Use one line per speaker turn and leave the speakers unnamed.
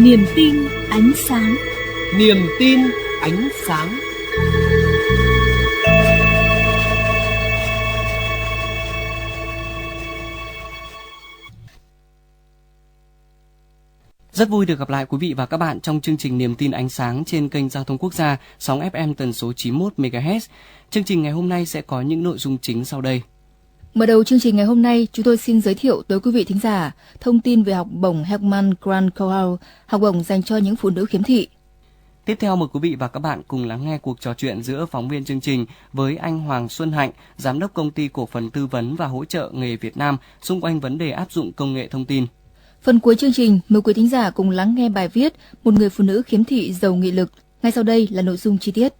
Niềm tin ánh sáng.
Niềm tin ánh sáng.
Rất vui được gặp lại quý vị và các bạn trong chương trình Niềm tin ánh sáng trên kênh Giao thông Quốc gia, sóng FM tần số 91 MHz. Chương trình ngày hôm nay sẽ có những nội dung chính sau đây.
Mở đầu chương trình ngày hôm nay, chúng tôi xin giới thiệu tới quý vị thính giả thông tin về học bổng Heckman Grand Crown, học bổng dành cho những phụ nữ khiếm thị.
Tiếp theo mời quý vị và các bạn cùng lắng nghe cuộc trò chuyện giữa phóng viên chương trình với anh Hoàng Xuân Hạnh, giám đốc công ty cổ phần tư vấn và hỗ trợ nghề Việt Nam xung quanh vấn đề áp dụng công nghệ thông tin.
Phần cuối chương trình, mời quý thính giả cùng lắng nghe bài viết Một người phụ nữ khiếm thị giàu nghị lực. Ngay sau đây là nội dung chi tiết.